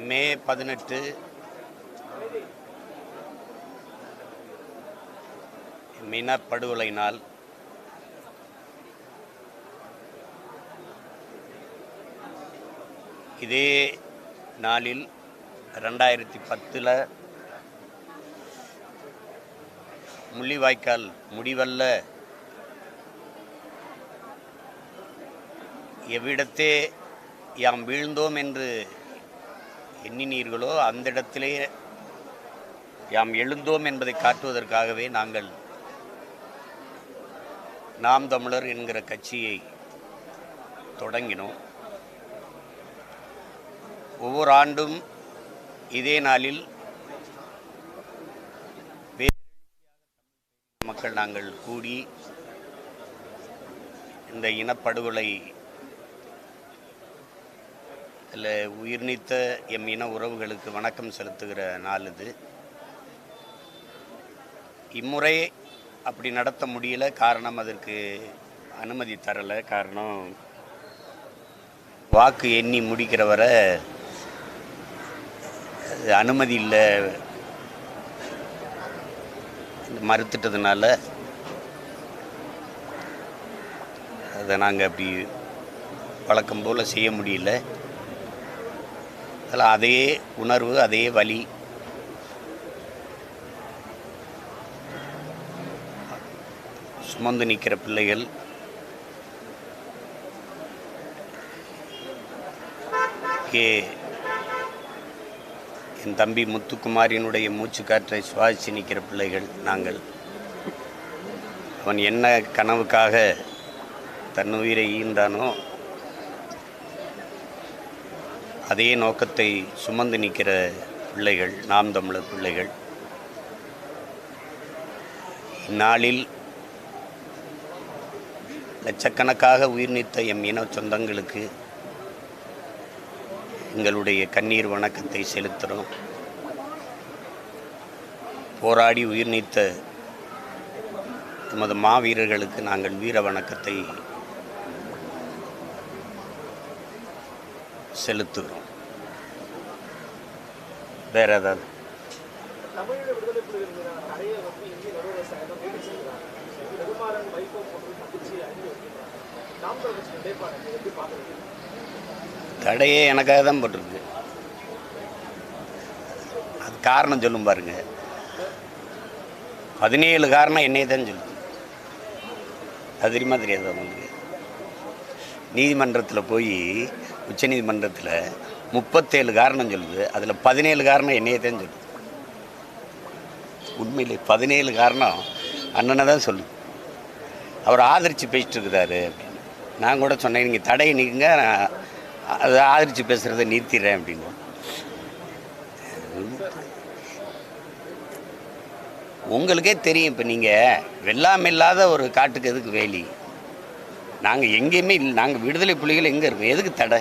மே 18 இனப்படுகொலை நாள். இதே நாளில் 2010 முள்ளிவாய்க்கால் முடிவல்ல எவ்விடத்தே யாம் வீழ்ந்தோம் என்று எண்ணினீர்களோ அந்த இடத்திலே யாம் எழுந்தோம் என்பதை காட்டுவதற்காகவே நாங்கள் நாம் தமிழர் என்கிற கட்சியை தொடங்கினோம். ஒவ்வொரு ஆண்டும் இதே நாளில் மக்கள் நாங்கள் கூடி இந்த இனப்படுகொலை உயிர் நீத்த எம் இன உறவுகளுக்கு வணக்கம் செலுத்துகிற நாள் இது. இம்முறை அப்படி நடத்த முடியல. காரணம், அதற்கு அனுமதி தரலை. காரணம், வாக்கு எண்ணி முடிக்கிற வரை அனுமதி இல்லை மறுத்துட்டதுனால அதை நாங்கள் அப்படி வழக்கம் போல் செய்ய முடியல. அதில் அதே உணர்வு, அதே வலி சுமந்து நிற்கிற பிள்ளைகள், என் தம்பி முத்துக்குமாரினுடைய மூச்சு காற்றை சுவாசித்து நிற்கிற பிள்ளைகள் நாங்கள். அவன் என்ன கனவுக்காக தன் உயிரை ஈந்தானோ அதே நோக்கத்தை சுமந்து நிற்கிற பிள்ளைகள், நாம் தமிழர் பிள்ளைகள். இந்நாளில் லட்சக்கணக்காக உயிர் நீத்த எம் இன சொந்தங்களுக்கு எங்களுடைய கண்ணீர் வணக்கத்தை செலுத்துகிறோம். போராடி உயிர் நீத்த நமது மாவீரர்களுக்கு நாங்கள் வீர வணக்கத்தை செலுத்துகிறோம். வேற ஏதாவது தடையே எனக்காக தான் போட்டிருக்கு. அது காரணம் சொல்லும் பாருங்க. 17 காரணம் என்னையே தான் சொல்லுது. அது தெரியுமா தெரியாது அவங்களுக்கு? நீதிமன்றத்தில் போய் உச்ச நீதிமன்றத்தில் 37 காரணம் சொல்லுது. அதில் 17 காரணம் என்னையே தான் சொல்லுது. உண்மையிலே 17 காரணம் அண்ணனை தான் சொல்லுது. அவர் ஆதரித்து பேசிட்டு இருக்கிறாரு அப்படின்னு. நான் கூட சொன்னேன், நீங்கள் தடையை நீங்க, அதை ஆதரித்து பேசுகிறத நிறுத்திடுறேன் அப்படின்னு. உங்களுக்கே தெரியும். இப்போ நீங்கள் வெள்ளாமை இல்லாத ஒரு காட்டுக்கு எதுக்கு வேலி? நாங்கள் எங்கேயுமே இல்லை. நாங்கள் விடுதலை புலிகள் எங்கே இருக்கோம்? எதுக்கு தடை?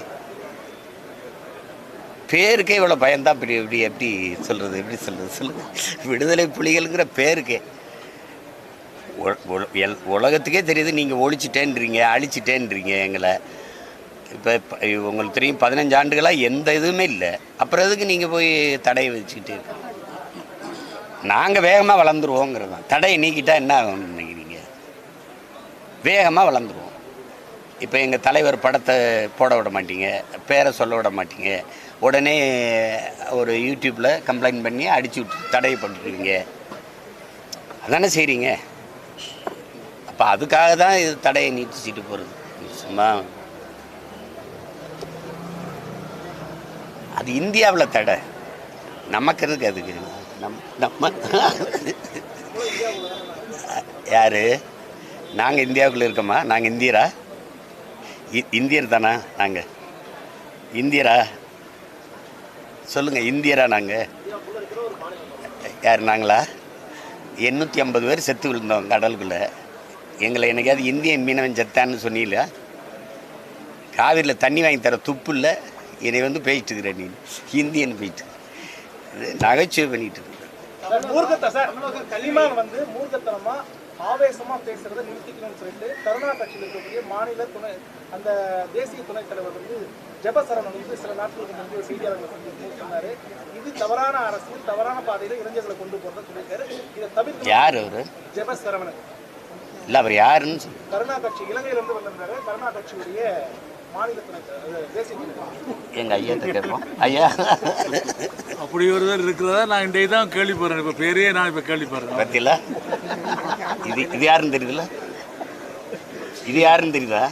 பேருக்கே இவ்வளோ பயந்தான். எப்படி சொல்கிறது சொல்லுங்கள். விடுதலை புலிகள்ங்கிற பேருக்கே உலகத்துக்கே தெரியுது. நீங்கள் ஒழிச்சிட்டேன்றீங்க, அழிச்சிட்டேன்றீங்க எங்களை. இப்போ உங்களுக்கு தெரியும், 15 ஆண்டுகளாக எந்த இதுவுமே இல்லை. அப்புறம் எதுக்கு நீங்கள் போய் தடையை வச்சுக்கிட்டு இருக்க? நாங்கள் வேகமாக வளர்ந்துருவோங்கிறது தான். தடையை நீக்கிட்டால் என்ன ஆகும்னு நினைக்கிறீங்க? வேகமாக வளர்ந்துருவோம். இப்போ எங்கள் தலைவர் படத்தை போட விட மாட்டீங்க, பேரை சொல்ல விட மாட்டீங்க. உடனே ஒரு யூடியூப்பில் கம்ப்ளைண்ட் பண்ணி அடிச்சு விட்டு தடையை பண்ணிட்டுருவீங்க. அதானே செய்கிறீங்க. அப்போ அதுக்காக தான் இது தடையை நீட்டிச்சிட்டு போகிறது. சும்மா அது இந்தியாவில் தடை, நமக்கு இருக்கு. அதுக்கு நம்ம யார்? நாங்கள் இந்தியாவுக்குள்ளே இருக்கோமா? நாங்கள் இந்தியரா? இந்தியர் தானா? நாங்கள் இந்தியரா? சொல்லுங்கள், இந்தியரா? நாங்கள் யார்? நாங்களா? 850 பேர் செத்து விழுந்தோம் கடலுக்குள்ளே. எங்களை என்னைக்காவது இந்தியன் மீனவன் செத்தான்னு சொன்னீங்களா? காவிரியில் தண்ணி வாங்கி தர துப்பு இல்லை. என்னை வந்து பேசிட்டு இருக்கிறேன். நீ இந்தியன் போயிட்டு நகைச்சுவை பண்ணிட்டு இருக்க. ஆவேசமா பேசுறதை நிறுத்திக்கணும்னு சொல்லிட்டு கருணா கட்சியில் இருக்கக்கூடிய மாநில துணை அந்த தேசிய துணைத் தலைவர் வந்து ஜெபசரவணன் வந்து சில நாட்களுக்கு முன்பு செய்தியாளர்களை சந்தித்து சொன்னாரு, இது தவறான அரசியல், தவறான பாதையில இளைஞர்களை கொண்டு போறதை சொல்லியிருக்காரு. இதை தவிர்த்து யார் அவரு? ஜெபசரவணன் இல்லை, அவர் யாருன்னு கருணா கட்சி இலங்கையிலிருந்து வந்திருந்தாரு. கருணா கட்சியுடைய மாநில துணை தேசிய துணைத் தலைவர். எங்கள் ஐயாட்ட கேட்போம். ஐயா, அப்படி ஒருவர் இருக்கிறதா நான் இன்றைக்கு தான் கேள்விப்படுறேன். இப்போ பெரிய நான் இப்போ கேள்விப்படுறேன். பத்தியில இது யாருன்னு தெரியுதுல்ல? இது யாருன்னு தெரியுதா?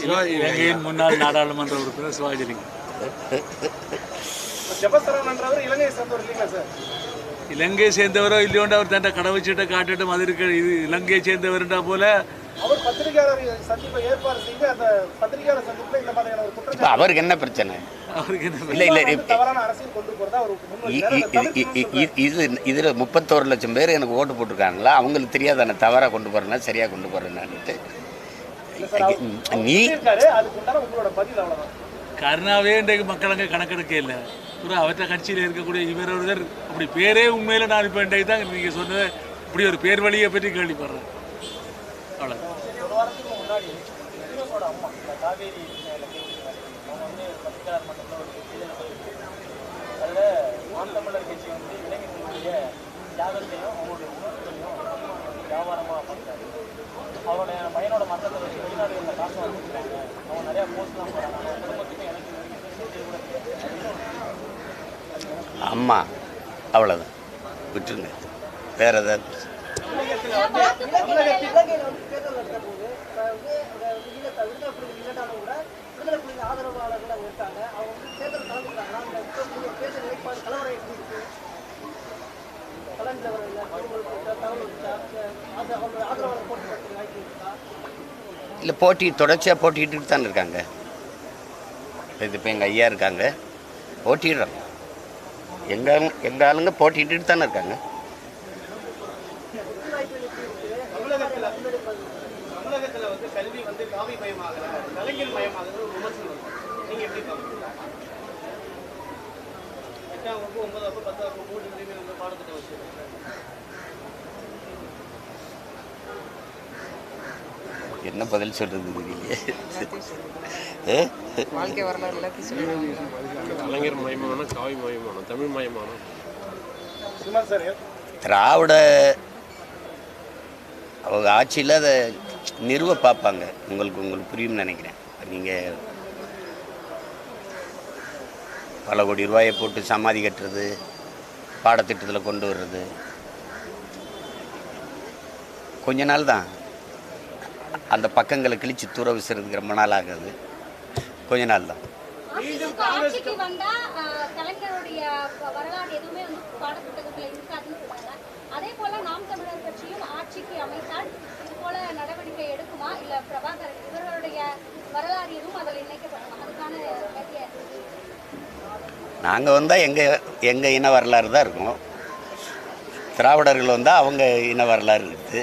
இலங்கையின் முன்னாள் நாடாளுமன்ற உறுப்பினர் சிவாஜிலிங்கம். ஜெபசரவணன்றவர் இலங்கையை சேர்ந்தவர் இல்லைங்களா சார்? இலங்கையை சேர்ந்தவரோ இல்லையோண்டு அவர் தன்னை கடவுச்சீட்டை காட்டிட்டு அது இருக்க இது இலங்கையை சேர்ந்தவர்ன்றா போல அவர் பத்திரிகையாளர் சந்திப்பை ஏற்பாடு செய்து அந்த பத்திரிகையாளர் சந்திப்பில் இந்த மாதிரியான ஒரு குற்றச்சாட்டு அவருக்கு என்ன பிரச்சனை? அவருக்கு என்ன இல்லை இல்லை, தவறான அரசியல் கொண்டு போறதா அவருக்கு இதில் 31 லட்சம் பேர் எனக்கு ஓட்டு போட்டிருக்காங்களா? அவங்களுக்கு தெரியாதானே தவறாக கொண்டு போகிறேன்னா சரியாக கொண்டு போகிறேன்னான்ட்டு. நீ அதுக்கு உண்டான உங்களோட பதில் அவ்வளவுதான். கருணாவே இன்றைக்கு மக்கள் அங்கே கணக்கெடுக்க இல்லை. ஒரு அவற்ற கட்சியில் இருக்கக்கூடிய இவர் ஒருவர் அப்படி பேரே உண்மையில் நான் இப்போ இன்றைக்கு தான் நீங்கள் சொன்னது இப்படி ஒரு பேர் வழியை பற்றி கேள்விப்படுறேன். அவ்வளோ ஒரு வாரத்துக்கு முன்னாடி வினோஸோட அம்மா இந்த காவேரி அவங்க வந்து பத்திரிகையாளர் மன்றத்தில் ஒரு அதில் நாம் தமிழர் கட்சி வந்து இளைஞர்களுடைய தியாகத்தையும் அவங்களுடைய உணர்வுகளையும் வியாபாரமாக பண்ணுறாரு. அவருடைய பையனோட மரணத்தை வச்சு வெளிநாடுகளில் காசு வாங்கிக்கிறாங்க. அவங்க நிறையா போஸ்ட்லாம் போகிறாங்க. குடும்பத்துக்கும் எனக்கு அம்மா அவ்வளோதான், விட்டுருங்க. வேற ஏதாவது இல்லை, போட்டி தொடர்ச்சியாக போட்டிட்டு தானே இருக்காங்க. இப்போ எங்கள் ஐயா இருக்காங்க, போட்டிடுறாங்க. எங்கள் ஆளுங்க போட்டிட்டு தானே இருக்காங்க. தமிழகத்தில் வந்து கல்வி வந்து காவி மயமாகல, கலைஞர் மயமாகுது ஒரு விமர்சனம். நீங்கள் எப்படி பார்க்குறீங்க? 8ஆம் வகுப்பு 9ஆம் வகுப்பு 10ஆம் வகுப்பு 3 வரையுமே வந்து பாடத்திட்டம் வச்சுருக்காங்க. என்ன பதில் சொல்கிறது தெரியலையே. வாழ்க்கை வரலாறு எல்லாத்தையும் சொல்லுவாங்க. கலைஞர் மயமானம், காவி மயமானம், தமிழ் மயமானம். திராவிட அவங்க ஆட்சியில் அதை நிறுவ பார்ப்பாங்க. உங்களுக்கு புரியும்னு நினைக்கிறேன். நீங்கள் பல கோடி ரூபாயை போட்டு சமாதி கட்டுறது, பாடத்திட்டத்தில் கொண்டு வர்றது கொஞ்ச நாள் தான். அந்த பக்கங்களை கிழிச்சு தூர விசுறதுக்கு ரொம்ப நாள் ஆகுது. கொஞ்ச நாள் தான். ஆட்சிக்கு வந்தா கலைஞருடைய வரலாறு எதுவுமே வந்து பாடப்புத்தகத்துல இருக்காதுன்னு சொல்றாங்க. அதே போல நாம் தமிழர் கட்சியும் ஆட்சிக்கு அமைத்தால் இது போல நடவடிக்கை எடுக்குமா, இல்ல பிரபாகர் இவர்களுடைய வரலாறு எதுவும் அதில் இணைக்கப்படுமா? அதுக்கான நாங்கள் வந்தால் எங்கள் இன வரலாறு தான் இருக்கும். திராவிடர்கள் வந்தால் அவங்க இன வரலாறு இருக்குது.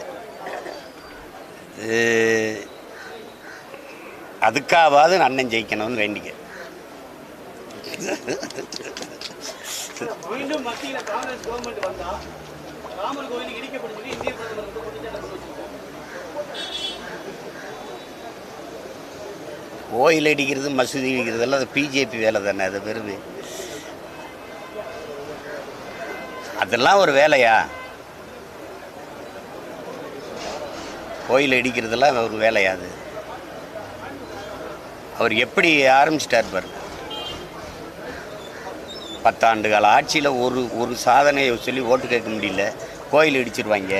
அதுக்காவது அண்ணன் ஜெயிக்கணும்னு வேண்டிக்க. மீண்டும் மத்தியில் காங்கிரஸ் கவர்மெண்ட் வந்தா ராமர் கோவில் இடிக்கப்படும் சொல்லி இந்திய பிரதமர் வந்து குற்றச்சாட்டு வச்சிருக்காங்க. கோயில் அடிக்கிறது, மசூதி இடிக்கிறதெல்லாம் அது பிஜேபி வேலை தானே. அது பெருமை. அதெல்லாம் ஒரு வேலையா? கோயில் அடிக்கிறதெல்லாம் ஒரு வேலையா? அது அவர் எப்படி ஆரம்பிச்சிட்டார் பாரு. 10 ஆண்டு கால ஆட்சியில் ஒரு சாதனையை சொல்லி ஓட்டு கேட்க முடியல. கோயில் இடிச்சிருவாங்க,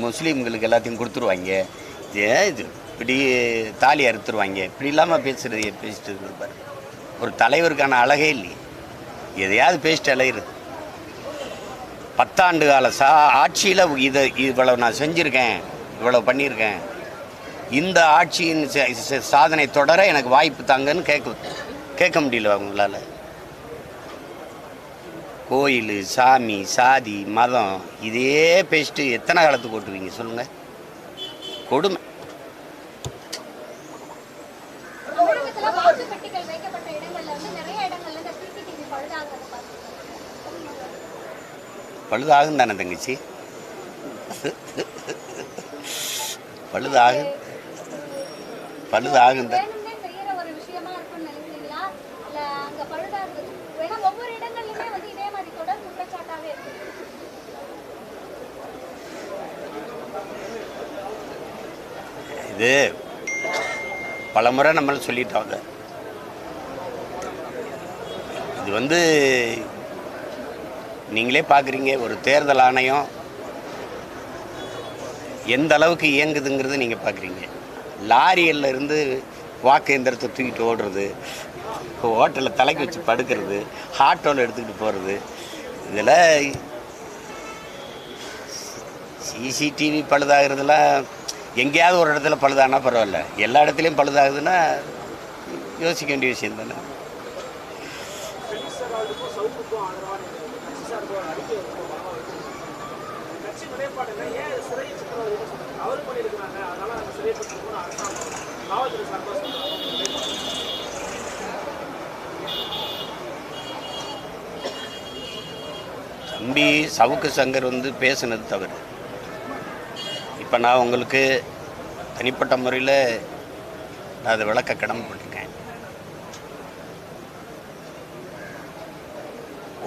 முஸ்லீம்களுக்கு எல்லாத்தையும் கொடுத்துருவாங்க, இது இப்படி தாலி அறுத்துருவாங்க. இப்படி இல்லாமல் பேசிட்டு இருப்பார். ஒரு தலைவருக்கான அழகே இல்லையே. எதையாவது பேசிட்டு அலையிறது. 10 ஆண்டு கால ஆட்சியில் இவ்வளவு நான் செஞ்சுருக்கேன், இவ்வளவு பண்ணியிருக்கேன், இந்த ஆட்சியின் சாதனை தொடர எனக்கு வாய்ப்பு தாங்கன்னு கேட்க முடியல அவங்களால. கோயில், சாமி, சாதி, மதம் இதே பேசிட்டு எத்தனை காலத்துக்கு ஓட்டுவீங்க சொல்லுங்கள்? கொடுமை. பழுதாகும் தானே தங்கச்சி. பழுதாகும் பழுதாகும் தான். வேணும்னே செய்யற ஒரு விஷயமா இருக்கும்னு நினைக்கிறீங்களா? இல்ல அங்க பழுதாகுது வேணா ஒவ்வொரு இடங்கள்லயுமே வந்து இதே மாதிரி தொடர் குற்றச்சாட்டாவே இருக்கு. இது பலமுறை நம்மள சொல்லிட்டோம். இது வந்து நீங்களே பார்க்குறீங்க, ஒரு தேர்தல் ஆணையம் எந்த அளவுக்கு இயங்குதுங்கிறது நீங்கள் பார்க்குறீங்க. லாரியில் இருந்து வாக்கு எந்திரத்தை தூக்கிட்டு ஓடுறது, ஹோட்டலில் தலைக்கு வச்சு படுக்கிறது, ஆட்டோவில் எடுத்துக்கிட்டு போகிறது, இதில் சிசிடிவி பழுதாகிறதுலாம் எங்கேயாவது ஒரு இடத்துல பழுதானா பரவாயில்ல, எல்லா இடத்துலையும் பழுதாகுதுன்னா யோசிக்க வேண்டிய விஷயம் தானே. தம்பி சவுக்கு சங்கர் வந்து பேசுனது தவறு. இப்போ நான் உங்களுக்கு தனிப்பட்ட முறையில் நான் அதை விளக்க கடமைப்பட்டிருக்கேன்.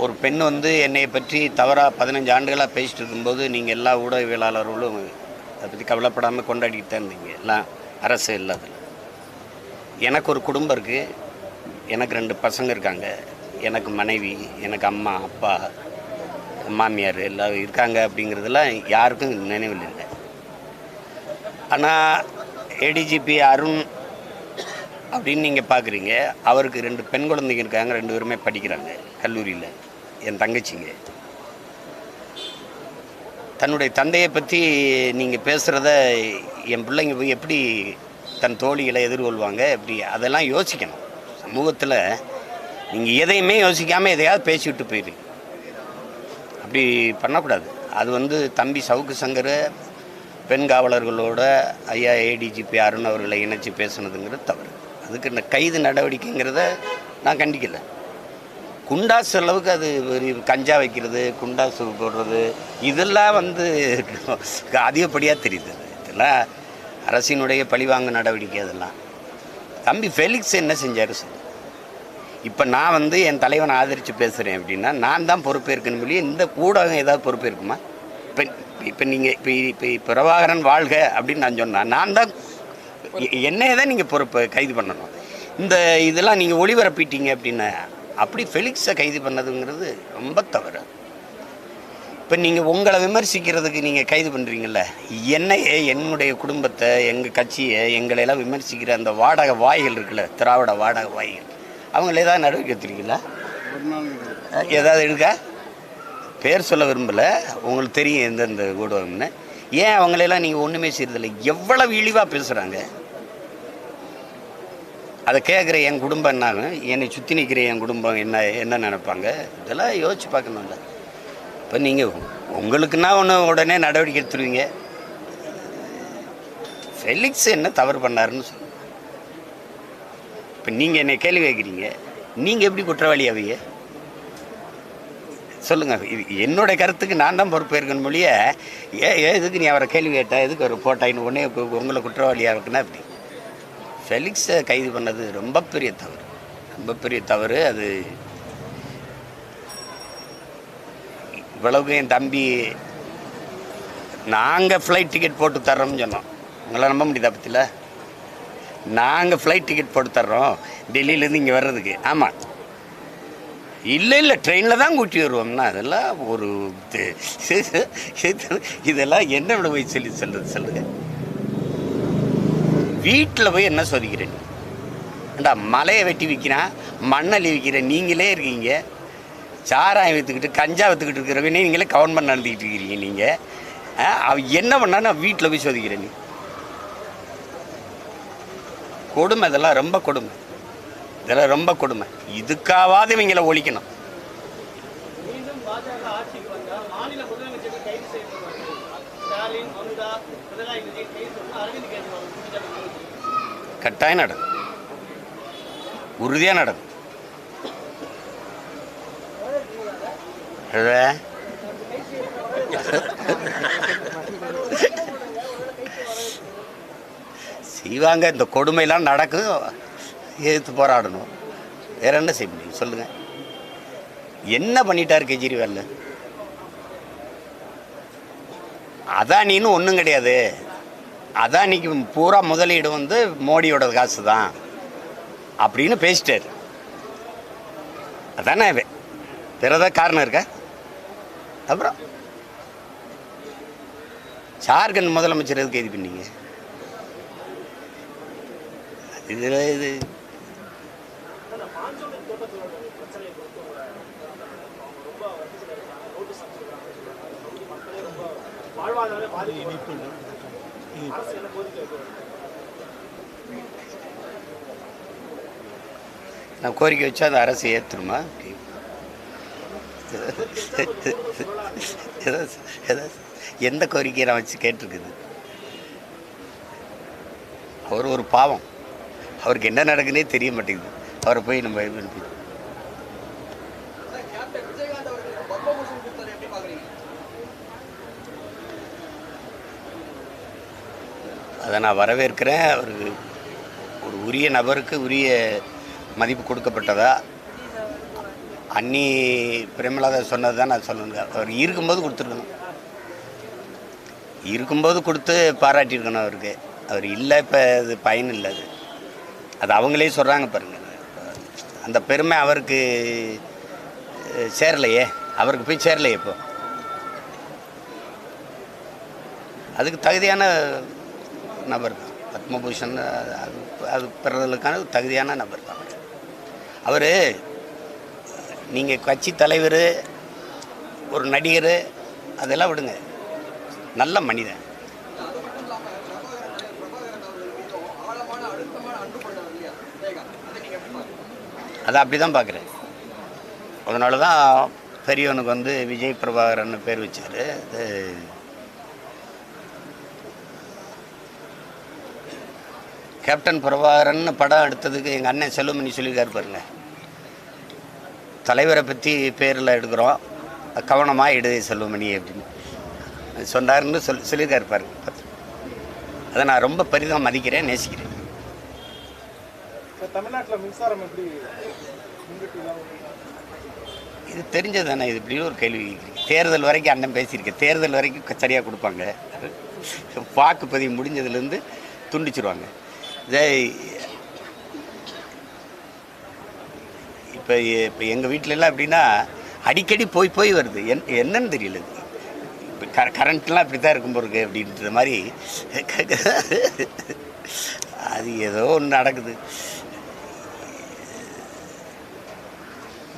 ஒரு பெண் வந்து என்னை பற்றி தவறாக 15 ஆண்டுகளாக பேசிட்டு இருக்கும்போது நீங்கள் எல்லா ஊடகவியலாளர்களும் அதை பற்றி கவலைப்படாமல் கொண்டாடிட்டு தான் இருந்தீங்க. எல்லாம் அரசு இல்லாத. எனக்கு ஒரு குடும்பம் இருக்குது, எனக்கு 2 பசங்க இருக்காங்க, எனக்கு மனைவி, எனக்கு அம்மா அப்பா மாமியார் எல்லாம் இருக்காங்க. அப்படிங்கிறதுலாம் யாருக்கும் நினைவில் இல்லை. ஆனால் ஏடிஜிபி அருண் அப்படின்னு நீங்கள் பார்க்குறீங்க, அவருக்கு 2 பெண் குழந்தைங்க இருக்காங்க, 2 பேருமே படிக்கிறாங்க கல்லூரியில். என் தங்கச்சிங்க. தன்னுடைய தந்தையை பற்றி நீங்கள் பேசுகிறத என் பிள்ளைங்க போய் எப்படி தன் தோழிகளை எதிர்கொள்வாங்க, எப்படி அதெல்லாம் யோசிக்கணும். சமூகத்தில் நீங்கள் எதையுமே யோசிக்காமல் எதையாவது பேசிவிட்டு போயிடுங்க. அப்படி பண்ணக்கூடாது. அது வந்து தம்பி சவுக்கு சங்கர் பெண் காவலர்களோட ஐயா ஏடிஜிபி அருண் அவர்களை இணைச்சி பேசுனதுங்கிறது தவறு. அதுக்கு இந்த கைது நடவடிக்கைங்கிறத நான் கண்டிக்கலை. குண்டாசு அளவுக்கு அது கஞ்சா வைக்கிறது, குண்டாசு போடுறது, இதெல்லாம் வந்து அதிகப்படியாக தெரியுது. இதெல்லாம் அரசினுடைய பழிவாங்க நடவடிக்கை. அதெல்லாம் தம்பி ஃபெலிக்ஸ் என்ன செஞ்சார் சார்? இப்போ நான் வந்து என் தலைவனை ஆதரித்து பேசுகிறேன் அப்படின்னா நான் தான் பொறுப்பேற்கணும் இல்லையா? இந்த ஊடகம் ஏதாவது பொறுப்பேற்குமா? இப்போ நீங்கள் இப்போ பிரபாகரன் வாழ்க அப்படின்னு நான் சொன்னால் நான் தான் என்னையே தான் நீங்கள் பொறுப்பை கைது பண்ணணும். இந்த இதெல்லாம் நீங்கள் ஒளிபரப்பிட்டீங்க அப்படின்னா அப்படி ஃபெலிக்ஸை கைது பண்ணதுங்கிறது ரொம்ப தவறு. இப்போ நீங்கள் உங்களை விமர்சிக்கிறதுக்கு நீங்கள் கைது பண்ணுறீங்கள, என்னையே என்னுடைய குடும்பத்தை எங்கள் கட்சியை எங்களையெல்லாம் விமர்சிக்கிற அந்த வாடகை வாய்கள் இருக்குல்ல, திராவிட வாடகை வாய்கள், அவங்கள ஏதாவது நடவடிக்கை எடுத்துருக்கீங்களா? ஏதாவது எடுக்க பேர் சொல்ல விரும்பலை, உங்களுக்கு தெரியும் எந்தெந்த ஊடகம்னு. ஏன் அவங்களெல்லாம் நீங்கள் ஒன்றுமே செய்யறதில்லை? எவ்வளவு இழிவாக பேசுகிறாங்க. அதை கேட்குற என் குடும்பம் என்னாகும், என்னை சுற்றி நிற்கிற என் குடும்பம் என்ன நினைப்பாங்க, இதெல்லாம் யோசிச்சு பார்க்கணும்ல. இப்போ நீங்கள் உங்களுக்குன்னா ஒன்று உடனே நடவடிக்கை எடுத்துருவீங்க. ஃபெலிக்ஸ் என்ன தவறு பண்ணாருன்னு சொல்லுங்கள். இப்போ நீங்கள் என்னை கேள்வி கேட்குறீங்க, நீங்கள் எப்படி குற்றவாளி ஆவீங்க சொல்லுங்கள். இது என்னுடைய கருத்துக்கு நான் தான் பொறுப்பேற்கணும் மொழிய எதுக்கு நீ அவரை கேள்வி கேட்டா, எதுக்கு அவர் போட்டாயின்னு உடனே உங்களை குற்றவாளியாக இருக்குன்னா அப்படி. ஃபெலிக்ஸை கைது பண்ணது ரொம்ப பெரிய தவறு, ரொம்ப பெரிய தவறு. அது இவ்வளவுக்கு என் தம்பி நாங்கள் ஃப்ளைட் டிக்கெட் போட்டு தர்றோம்னு சொன்னோம். உங்களை நம்ப முடியுதா பற்றியில்? நாங்கள் ஃப்ளைட் டிக்கெட் போட்டு தர்றோம் டெல்லியிலேருந்து இங்கே வர்றதுக்கு. ஆமாம், இல்லை ட்ரெயினில் தான் கூட்டி வருவோம்னா அதெல்லாம் ஒரு இதெல்லாம் என்ன விட போய் சொல்லுங்கள். வீட்டில் போய் என்ன சோதிக்கிறேன்? ஏண்டா மலையை வெட்டி விற்கிறான், மண்ணள்ளி விற்கிறேன், நீங்களே இருக்கீங்க. சாராயம் விற்றுக்கிட்டு கஞ்சா விற்றுக்கிட்டு இருக்கிறவனே நீங்களே கவர்மெண்ட் நடந்துக்கிட்டு இருக்கிறீங்க. நீங்கள் அவன் என்ன பண்ணா நான் வீட்டில் போய் சோதிக்கிறேன். நீ கொடுமை, இதெல்லாம் ரொம்ப கொடுமை, இதெல்லாம் ரொம்ப கொடுமை. இதுக்காவது இவங்களை ஒழிக்கணும். மீண்டும் பாஜக ஆட்சிக்கு வந்தா மாநில முதலமைச்சர்கள் கைது செய்யப்படுவார்கள். ஸ்டாலின், மம்தா, பினராயி விஜயன் கைது பண்ண அரவிந்த் கெஜ்ரிவால் கட்டாயம் நடக்கும், உறுதியாக நடக்கும். செய்வாங்க. இந்த கொடுமையெல்லாம் நடக்கும், எதிர்த்து போராடணும். வேற என்ன செய்ய முடியும் சொல்லுங்க? என்ன பண்ணிட்டார் கெஜ்ரிவால்? அதானின்னு ஒன்றும் கிடையாது. அதானிக்கு பூரா முதலீடு வந்து மோடியோட காசு தான் அப்படின்னு பேசிட்டார். அதானே வேற ஏதாவது காரணம் இருக்கா? அப்புறம் ஜார்க்கண்ட் முதலமைச்சர் எதுக்கு கைது பண்ணீங்க? இது நான் கோரிக்கை வச்சா அந்த அரசு ஏற்றுருமா? எந்த கோரிக்கையை நான் வச்சு கேட்டிருக்குது? அவர் ஒரு பாவம், அவருக்கு என்ன நடக்குன்னே தெரிய மாட்டேங்குது. அவரை போய் நம்ம அனுப்பி அதை நான் வரவேற்கிறேன். அவருக்கு ஒரு உரிய நபருக்கு உரிய மதிப்பு கொடுக்கப்பட்டதா அன்னி பிரேமலதா சொன்னது தான் நான் சொல்லணுங்க. அவர் இருக்கும்போது கொடுத்துருக்கணும், இருக்கும்போது கொடுத்து பாராட்டியிருக்கணும் அவருக்கு. அவர் இல்லை, இப்போ அது பயன் இல்லை. அது அவங்களே சொல்கிறாங்க பாருங்கள். அந்த பெருமை அவருக்கு சேரலையே, அவருக்கு போய் சேரலையே. இப்போ அதுக்கு தகுதியான நபர் தான் பத்மபூஷன். அது பெறுறதுக்கான தகுதியான நபர் தான் அவர். நீங்கள் கட்சி தலைவர், ஒரு நடிகர், அதெல்லாம் விடுங்க, நல்ல மனிதன். அதை அப்படி தான் பார்க்குறேன். அதனால தான் பெரியவனுக்கு வந்து விஜய் பிரபாகரன் பேர் வச்சார். அது கேப்டன் பிரபாகரன் படம் எடுத்ததுக்கு எங்கள் அண்ணன் செல்வமணி சொல்லியிருக்காரு பாருங்க, தலைவரை பற்றி பேரில் எடுக்கிறோம், கவனமாக எடு செல்வமணி அப்படின்னு சொன்னாருன்னு சொல்லியிருக்காரு பாருங்க. அதை நான் ரொம்ப பெரிதாக மதிக்கிறேன், நேசிக்கிறேன். தமிழ்நாட்டில் மின்சாரம் எப்படி இது தெரிஞ்சது தானே? இது இப்படி ஒரு கேள்வி கேட்குறீங்க. தேர்தல் வரைக்கும் அண்ணன் பேசியிருக்கேன். தேர்தல் வரைக்கும் சரியாக கொடுப்பாங்க, வாக்குப்பதிவு முடிஞ்சதுலேருந்து துண்டிச்சிருவாங்க. இதே இப்போ எங்கள் வீட்டிலலாம் எப்படின்னா அடிக்கடி போய் வருது. என்னன்னு தெரியல. இப்போ கரண்ட்லாம் இப்படி தான் இருக்கும் போருக்கு அப்படின்ற மாதிரி அது ஏதோ ஒன்று நடக்குது.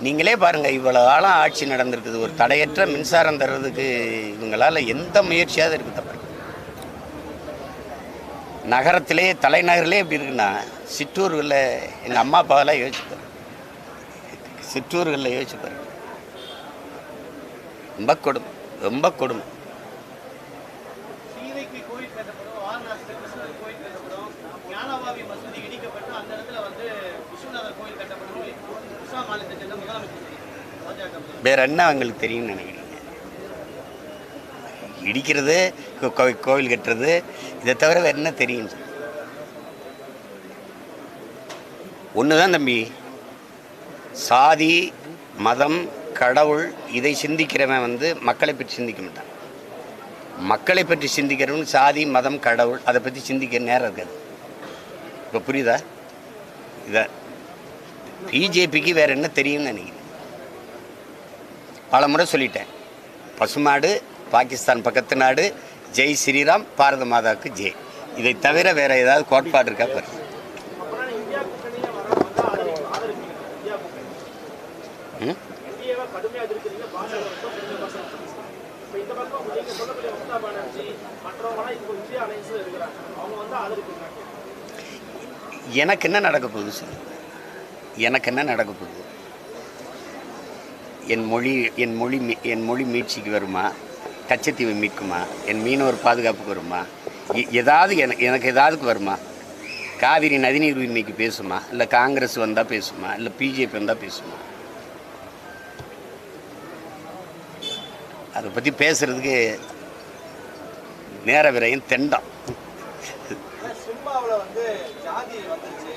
நீங்களே பாருங்கள், இவ்வளோ காலம் ஆட்சி நடந்திருக்குது. ஒரு தடையற்ற மின்சாரம் தர்றதுக்கு இவங்களால் எந்த முயற்சியாவது இருக்குது தப்பு. நகரத்திலே, தலைநகரிலே எப்படி இருக்குன்னா, சிற்றூர்களில் எங்கள் அம்மா அப்பாவெல்லாம் யோசிச்சுப்பாரு, சிற்றூர்களில் யோசிச்சுப்பாரு. ரொம்ப கொடுமை, ரொம்ப கொடுமை. வேற என்ன அவங்களுக்கு தெரியும்னு நினைக்கிறீங்க? இடிக்கிறது, கோவில் கட்டுறது, இதை தவிர வேறு என்ன தெரியும்? ஒன்று தான் தம்பி, சாதி, மதம், கடவுள் இதை சிந்திக்கிறவன் வந்து மக்களை பற்றி சிந்திக்க மாட்டான். மக்களை பற்றி சிந்திக்கிறவன் சாதி, மதம், கடவுள் அதை பற்றி சிந்திக்கிற நேரம் இருக்காது. இப்போ புரியுதா? இதை பிஜேபிக்கு வேறு என்ன தெரியும்னு நினைக்கிறேன். பல முறை சொல்லிட்டேன், பசுமாடு, பாகிஸ்தான் பக்கத்து நாடு, ஜெய் ஸ்ரீராம், பாரத மாதாவுக்கு ஜெய். இதை தவிர வேறு ஏதாவது கோட்பாடு இருக்கா பாரு. எனக்கு என்ன நடக்க போகுது சொல்லு? எனக்கு என்ன நடக்க போகுது? என் மொழி மீட்சிக்கு வருமா? கச்சத்தீவை மீட்குமா? என் மீனவர் பாதுகாப்புக்கு வருமா? ஏதாவது எனக்கு ஏதாவதுக்கு வருமா? காவிரி நதிநீர் உரிமைக்கு பேசுமா? இல்லை காங்கிரஸ் வந்தால் பேசுமா? இல்லை பிஜேபி வந்தால் பேசுமா? அதை பற்றி பேசுகிறதுக்கு நேர விரையும் தெண்டம். சினிமாவில் வந்து ஜாதி வந்துருச்சு,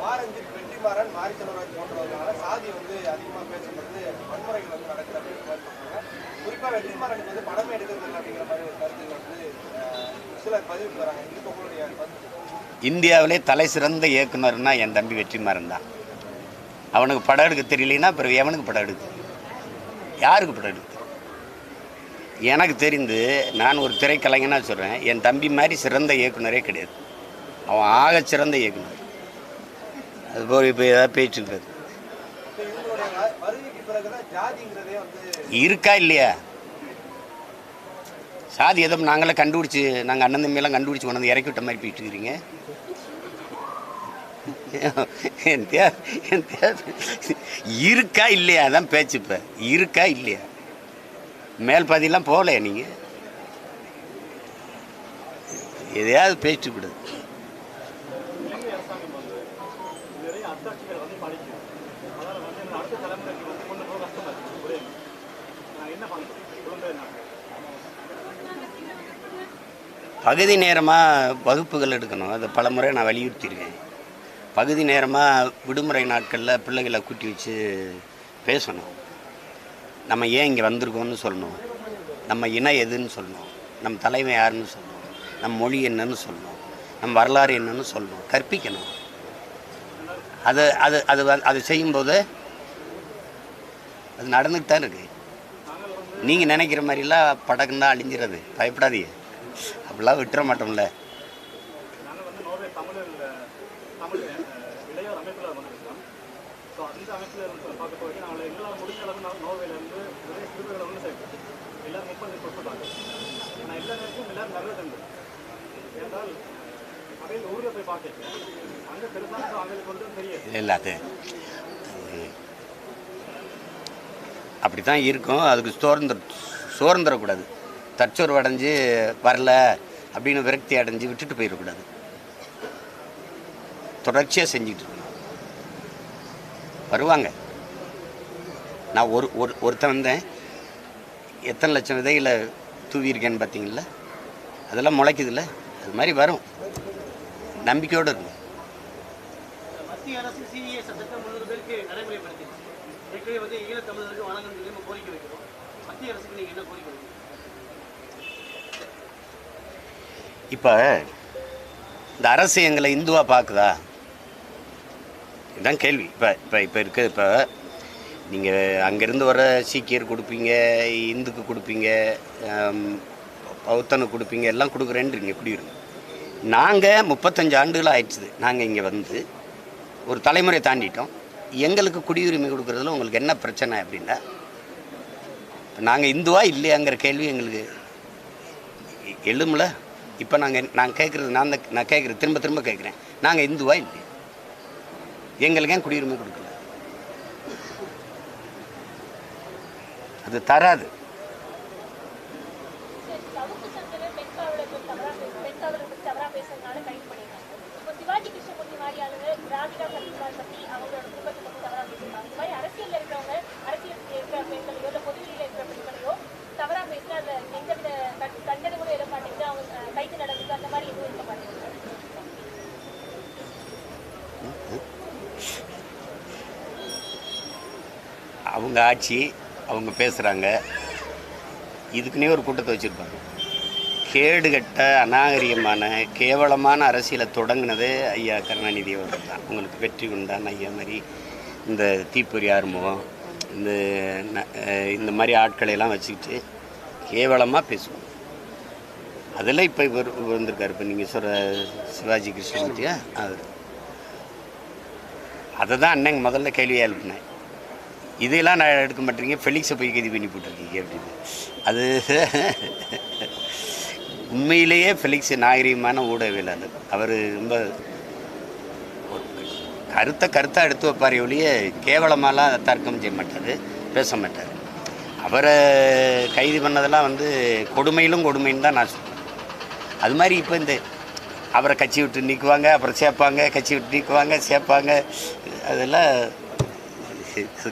மாரஞ்சித், வெற்றிமாறன், மாரிச்செல்வராஜ் போன்றவர்களால சாதி வந்து அதிகமாக பேசப்படுது, வன்முறைகள் வந்து நடக்குது அப்படிங்கிற மாதிரி சொல்றாங்க. குறிப்பாக வெற்றிமாறனுக்கு வந்து படமே எடுக்கிறது இல்லை அப்படிங்கிற மாதிரி ஒரு கருத்துக்கள் வந்து சிலர் பதிவுக்கு வராங்க. இதுக்கு உங்களுடைய கருத்து? இந்தியாவிலே தலை சிறந்த இயக்குனர்னா என் தம்பி வெற்றிமாறன் தான். அவனுக்கு படம் எடுக்க தெரியலனா பிறகு எவனுக்கு படம் எடுக்க தெரியும்? யாருக்கு படம் எடுக்க தெரியும்? எனக்கு தெரிந்து நான் ஒரு திரைக்கலைஞனாக சொல்கிறேன், என் தம்பி மாதிரி சிறந்த இயக்குனரே கிடையாது. அவன் ஆக சிறந்த இயக்குனர். அதுபோல் இப்போ ஏதாவது பேச்சு இருக்காது. வருகைக்கு பிறகுதான் ஜாதிங்கிறதே வந்து இருக்கா இல்லையா? சாதி எதோ நாங்களே கண்டுபிடிச்சி, நாங்கள் அண்ணன் தம்பியெல்லாம் கண்டுபிடிச்சி கொண்டு வந்து இறக்கி விட்ட மாதிரி போயிட்டு இருக்கிறீங்க. இருக்கா இல்லையா? அதான் பேச்சு. இப்போ இருக்கா இல்லையா? மேல் பாதியெல்லாம் போகலையா நீங்கள்? எதையாவது பேச்சு கூடாது. பகுதி நேரமாக வகுப்புகள் எடுக்கணும். அதை பல முறை நான் வலியுறுத்தியிருக்கேன். பகுதி நேரமாக விடுமுறை நாட்களில் பிள்ளைகளை கூட்டி வச்சு பேசணும். நம்ம ஏன் இங்கே வந்திருக்கோம்னு சொல்லணும், நம்ம இனம் எதுன்னு சொல்லணும், நம்ம தலைமை யாருன்னு சொல்லணும், நம்ம மொழி என்னன்னு சொல்லணும், நம்ம வரலாறு என்னன்னு சொல்லணும், கற்பிக்கணும். அது அது அது அது செய்யும்போது அது நடந்துட்டு தான் இருக்குது. நீங்கள் நினைக்கிற மாதிரிலாம் படகு தான் அழிஞ்சிறது. பயப்படாதீங்க, அப்படிலாம் விட்டுற மாட்டோம்ல. இல்லை, அது அப்படி தான் இருக்கும். அதுக்கு சோர்ந்துடக்கூடாது. தற்சோர்வு அடைஞ்சு வரல அப்படின்னு விரக்தி அடைஞ்சு விட்டுட்டு போயிடக்கூடாது. தொடர்ச்சியாக செஞ்சுட்டு இருக்கணும். வருவாங்க. நான் ஒருத்தன் வந்தேன், எத்தனை லட்சம் விதைகளை தூவியிருக்கேன்னு பார்த்தீங்களா? அதெல்லாம் முளைக்குதுல்ல, அது மாதிரி வரும். நம்பிக்கையோடு இருக்கும். மத்திய அரசு சிஏ சட்டத்தை 300 பேருக்கு நடைமுறைப்படுத்தி ஏற்கனவே வந்து ஈழத்தமிழருக்கு வழங்கணும் கோரிக்கை வைக்கிறோம். மத்திய அரசுக்கு நீங்கள் என்ன கோரிக்கை வைக்கிறீங்க? இப்போ இந்த அரசு எங்களை இந்துவாக பார்க்குதா? இதுதான் கேள்வி. இப்போ இருக்குது. இப்போ நீங்கள் அங்கேருந்து வர சீக்கியர் கொடுப்பீங்க, இந்துக்கு கொடுப்பீங்க, பௌத்தனுக்கு கொடுப்பீங்க, எல்லாம் கொடுக்குறேன்றீங்க குடியுரிமை. நாங்கள் 35 ஆண்டுகள் ஆயிடுச்சு நாங்கள் இங்கே வந்து ஒரு தலைமுறை தாண்டிட்டோம். எங்களுக்கு குடியுரிமை கொடுக்குறதுல உங்களுக்கு என்ன பிரச்சனை அப்படின்னா, நாங்கள் இந்துவா இல்லையாங்கிற கேள்வி எங்களுக்கு எழுமல. இப்போ நான் கேட்குறது நான் கேட்குறது திரும்ப கேட்குறேன், நாங்கள் இந்துவா இல்லையா? எங்களுக்கு ஏன் குடியுரிமை கொடுக்கல? அது தராது. அவங்க ஆட்சி, அவங்க பேசுகிறாங்க. இதுக்குன்னே ஒரு கூட்டத்தை வச்சுருப்பாங்க. கேடுகட்ட அநாகரிகமான கேவலமான அரசியலை தொடங்கினது ஐயா கருணாநிதி அவர்கள் தான். உங்களுக்கு வெற்றி கொண்டான் ஐயா மாதிரி இந்த தீப்பொறி ஆறுமுகம் இந்த மாதிரி ஆட்களையெல்லாம் வச்சுக்கிட்டு கேவலமாக பேசுவோம். அதெல்லாம் இப்போ இவர் வந்திருக்காரு. இப்போ நீங்கள் சொல்கிற சிவாஜி கிருஷ்ணமூர்த்தியா, அதை தான் அன்னைக்கு முதல்ல கேள்வியாக எழுப்பினேன். இதெல்லாம் நான் எடுக்க மாட்டேங்க, ஃபெலிக்ஸை போய் கைது பண்ணி போட்டிருக்கீங்க அப்படின்னு. அது உண்மையிலேயே ஃபெலிக்ஸ் நாகரிகமான ஊடகவியலாளர். அவர் ரொம்ப கருத்தாக எடுத்து வைப்பார் ஒழிய கேவலமாலாம் தர்க்கம் செய்ய மாட்டார், பேச மாட்டார். அவரை கைது பண்ணதெல்லாம் வந்து கொடுமைன்னு தான் நான் சொல்கிறேன். அது மாதிரி இப்போ இந்த அவரை கட்சி விட்டு நீக்குவாங்க, அப்புறம் சேர்ப்பாங்க, கட்சி விட்டு நீக்குவாங்க, சேர்ப்பாங்க. அதெல்லாம்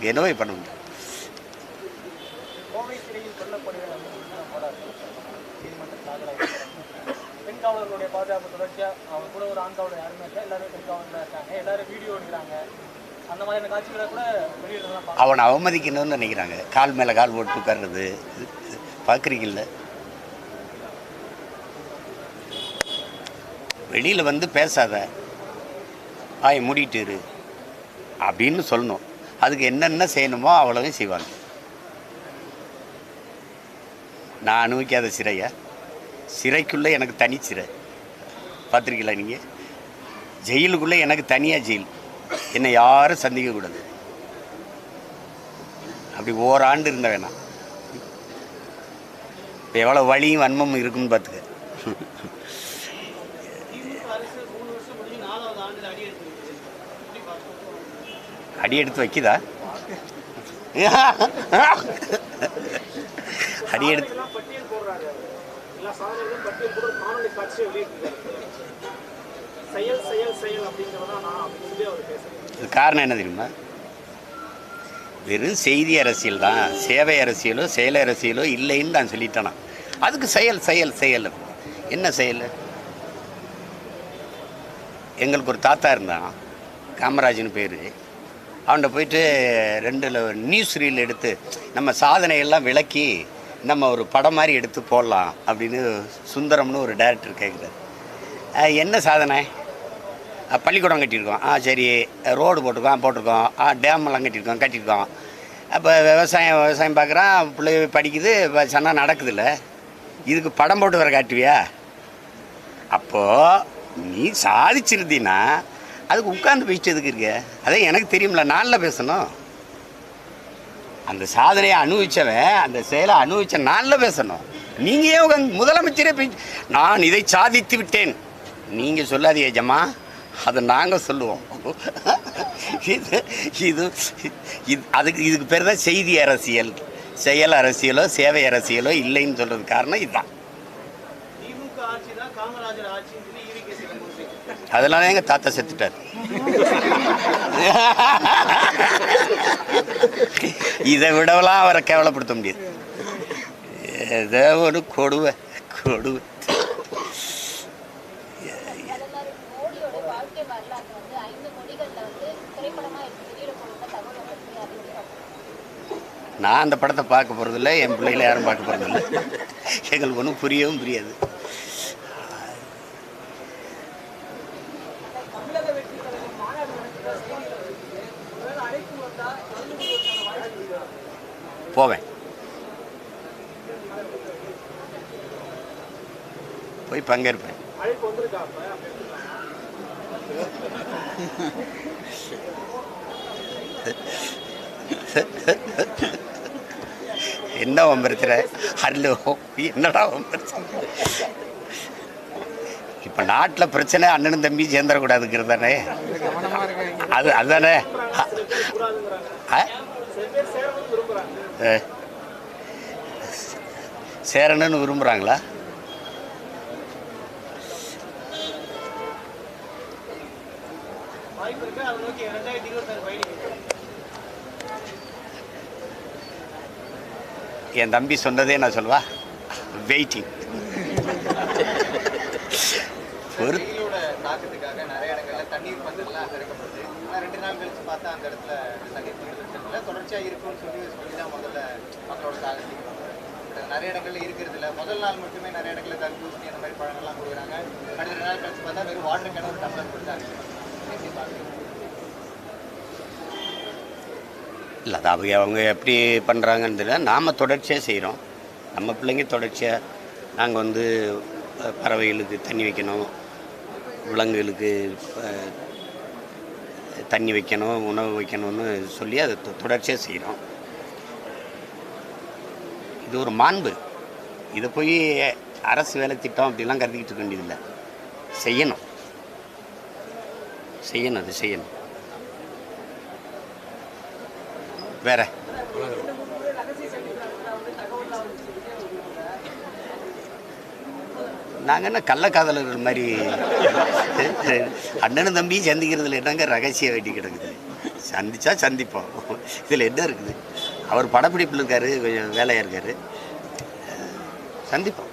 என்னவே பண்ண முடியும். கோவை சிறையில் காவலர்களுடைய பாதுகாப்பு தொடர்ச்சியா அவங்க கூட ஒரு ஆண் காவலர் யாருமே இல்லை, எல்லாரும் பெண் காவலர் இருக்காங்க, எல்லாரும் வீடியோ எடுக்கிறாங்க. அந்த மாதிரியான காட்சிகளை கூட வெளியிடலாம். அவனை அவமதிக்கணும்னு நினைக்கிறாங்க. கால் மேலே கால் போட்டு உட்கார்றது பார்க்குறீங்கல்ல. வெளியில் வந்து பேசாத, மூடிட்டு இரு அப்படின்னு சொல்லணும். அதுக்கு என்னென்ன செய்யணுமோ அவ்வளவும் செய்வாங்க. நான் அனுபவிக்காத சிறையா? சிறைக்குள்ளே எனக்கு தனி சிறை பார்த்துருக்கீங்களா நீங்கள்? ஜெயிலுக்குள்ளே எனக்கு தனியாக ஜெயில். என்னை யாரும் சந்திக்கக்கூடாது. அப்படி ஓராண்டு இருந்த வேணாம். இப்போ எவ்வளோ வலியும் வன்மமும் இருக்குன்னு பார்த்துக்க. அடி எடுத்து வைக்குதா? அடி எடுத்து இது காரணம் என்ன தெரியுமா? வெறும் செய்தி அரசியல் தான். சேவை அரசியலோ செயல் அரசியலோ இல்லைன்னு நான் சொல்லிட்டேனா? அதுக்கு செயல் செயல் செயல். என்ன செயல்? எங்களுக்கு ஒரு தாத்தா இருந்தான், காமராஜ்னு பேர். அவன்கிட்ட போயிட்டு 2 நியூஸ் ரீல் எடுத்து நம்ம சாதனையெல்லாம் விளக்கி நம்ம ஒரு படம் மாதிரி எடுத்து போடலாம் அப்படின்னு சுந்தரம்னு ஒரு டைரக்டர் கேட்குறாரு. என்ன சாதனை? பள்ளிக்கூடம் கட்டியிருக்கோம். சரி. ரோடு போட்டிருக்கோம். டேமெல்லாம் கட்டியிருக்கோம். அப்போ விவசாயம் பார்க்குறான், பிள்ளை படிக்குது, சொன்னால் நடக்குதுல்ல. இதுக்கு படம் போட்டு வர காட்டுவியா? அப்போது நீ சாதிச்சிருந்தீன்னா அதுக்கு உட்காந்து பேசிட்டு எதுக்கு இருக்க? அதே எனக்கு தெரியும்ல, நாளில் பேசணும். அந்த சாதனையை அனுபவித்தவன், அந்த செயலை அனுபவித்த நாளில் பேசணும். நீங்கள் ஏன் உட்காந்து முதலமைச்சரே நான் இதை சாதித்து விட்டேன் நீங்கள் சொல்லாதீங்க ஜம்மா, அதை நாங்கள் சொல்லுவோம். இதுக்கு பேர் தான் செய்தி அரசியல். செயல் அரசியலோ சேவை அரசியலோ இல்லைன்னு சொல்கிறது காரணம் இதுதான். அதனால எங்கள் தாத்தா செத்துட்டார். இதை விடவெல்லாம் அவரை கேவலப்படுத்த முடியாது. ஏதோ ஒரு கொடுவை. நான் அந்த படத்தை பார்க்க போகிறதில்ல, என் பிள்ளைகளை யாரும் பார்க்க போகிறதில்ல. எங்களுக்கு ஒன்றும் புரியவும் புரியாது. போவேன், போய் பங்கேற்பேன். என்ன பிரச்சனை? அல்ல, என்னடா பிரச்சனை? இப்போ நாட்டில் பிரச்சனை அண்ணனும் தம்பி சேர்ந்துடக்கூடாதுங்கிறது தானே. அதுதானே. சேரணும்னு விரும்புகிறாங்களா? என் தம்பி சொன்னதே நான் சொல்வா, வெயிட்டிங். ஒரு தாக்கத்துக்காக நிறைய இடங்கள்ல தண்ணீர் பந்தல்லாம் திறக்கப்படுது. ஆனால் 2 நாள் கழிச்சு பார்த்தா அந்த இடத்துல தண்ணீர் பந்தல் தொடர்ச்சியாக இருக்கும்னு சொல்லி தான் முதல்ல மக்களோட தாக்கத்துக்கு நிறைய இடங்கள்ல இருக்கிறது இல்லை. முதல் நாள் மட்டுமே நிறைய இடங்கள்ல தர்பூசணி அந்த மாதிரி பழங்கள்லாம் கொடுக்குறாங்க. அடுத்த 2 நாள் கழிச்சு பார்த்தா வெறும் வாட்டர் கேன ஒரு டம்ளர் கொடுத்தாங்க. எப்படி பார்க்குறீங்க? இல்லை, அது அவங்க எப்படி பண்ணுறாங்கன்னு தெரியல. நாம் தொடர்ச்சியாக செய்கிறோம். நம்ம பிள்ளைங்க தொடர்ச்சியாக நாங்கள் வந்து பறவைகளுக்கு தண்ணி வைக்கணும், விலங்குகளுக்கு தண்ணி வைக்கணும், உணவு வைக்கணும்னு சொல்லி அதை தொடர்ச்சியாக செய்கிறோம். இது ஒரு மாண்பு. இதை போய் அரசு வேலை திட்டம் அப்படிலாம் கருதிக்கிட்டு இருக்க வேண்டியதில்லை. செய்யணும். அது செய்யணும். வேற நாங்கள் என்ன கள்ளக்காதலர்கள் மாதிரி அண்ணனும் தம்பியும் சந்திக்கிறதுல என்னங்க ரகசியம் வேண்டி கிடக்குது? சந்திச்சா சந்திப்போம். இதில் என்ன இருக்குது? அவர் படப்பிடிப்பில் இருக்காரு, கொஞ்சம் வேலையாக இருக்காரு, சந்திப்போம்.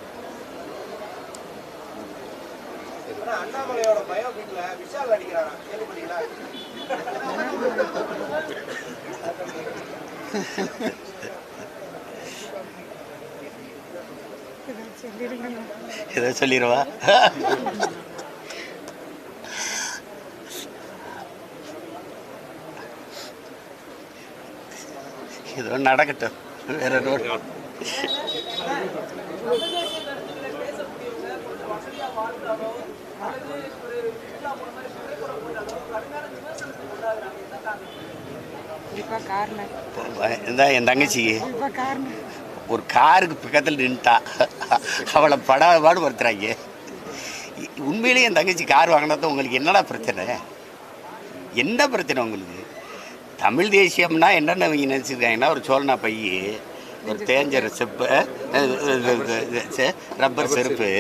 அண்ணாமலையோட பயோபிக்ல விஷால் நடிக்கிறாரா, கேள்விப்பட்டீங்களா? ஏதோ சொல்லிடுவா. ஏதோ நடக்கட்டும், வேற ரோடு. இப்ப காரணம் இந்த என் தங்கச்சிக்கு இப்ப காரணம் ஒரு காருக்கு பக்கத்தில் நின்ட்டா, அவளை பாடு படுத்துறாங்க. உண்மையிலேயே என் தங்கச்சி கார் வாங்கினது உங்களுக்கு என்னடா பிரச்சனை? என்ன பிரச்சனை உங்களுக்கு? தமிழ் தேசியம்னா என்னென்ன அவங்க நினச்சிருக்காங்கன்னா, ஒரு சோழனா பைய, ஒரு தேஞ்ச செப்பு, ரப்பர் செருப்பு,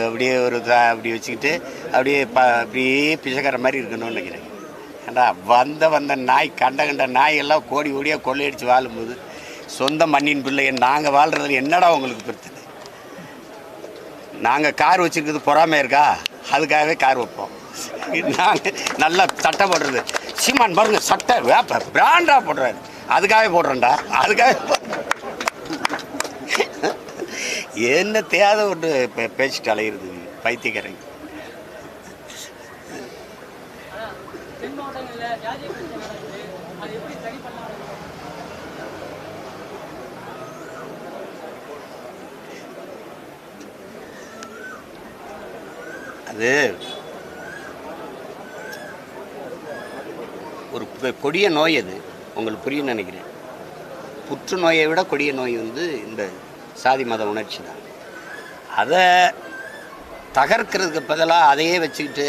அப்படியே ஒரு அப்படி வச்சுக்கிட்டு அப்படியே பிசைக்கிற மாதிரி இருக்கணும்னு நினைக்கிறேன். ஏண்டா வந்த நாய் கண்ட நாயெல்லாம் கோடி கோடியாக கொள்ளையடித்து வாழும்போது சொந்த மண்ணின் பிள்ளைய நாங்கள் வாழ்கிறதுல என்னடா உங்களுக்கு பிரச்சனை? நாங்கள் கார் வச்சுருக்கிறது பொறாமை இருக்கா? அதுக்காகவே கார் வைப்போம். நாங்கள் நல்லா சட்டை போடுறது, சீமான் பாருங்க சட்டை பிராண்டாக போடுறாரு, அதுக்காகவே போடுறேன்டா, அதுக்காக. என்ன தேவை ஒன்று பேசிட்டு அலையிறது பைத்தியக்காரங்க. தென் மாவட்டங்களில் ஜாதி பிரச்சனை நடக்குது, அது எப்படி சரி பண்ணலாம்? அது ஒரு கொடிய நோய், அது உங்களுக்கு புரியும் நினைக்கிறேன். புற்றுநோயை விட கொடிய நோய் இந்த சாதி மத உணர்ச்சி தான். அதை தகர்க்கிறதுக்கு பதிலாக அதையே வச்சுக்கிட்டு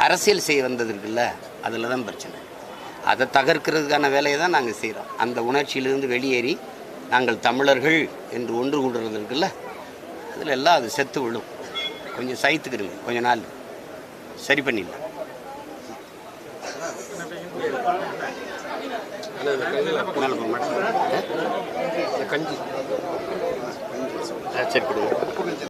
அரசியல் செய்ய வந்தது இருக்குல்ல, அதில் தான் பிரச்சனை. அதை தகர்க்கிறதுக்கான வேலையை தான் நாங்கள் செய்கிறோம். அந்த உணர்ச்சியிலிருந்து வெளியேறி நாங்கள் தமிழர்கள் என்று ஒன்று கூடுறது இருக்குல்ல, அதில் எல்லாம் அது செத்து விழும். கொஞ்சம் சைத்துக்கிறீங்க, கொஞ்ச நாள் சரி பண்ணிடலாம். கஞ்சி சரி கொடுங்க.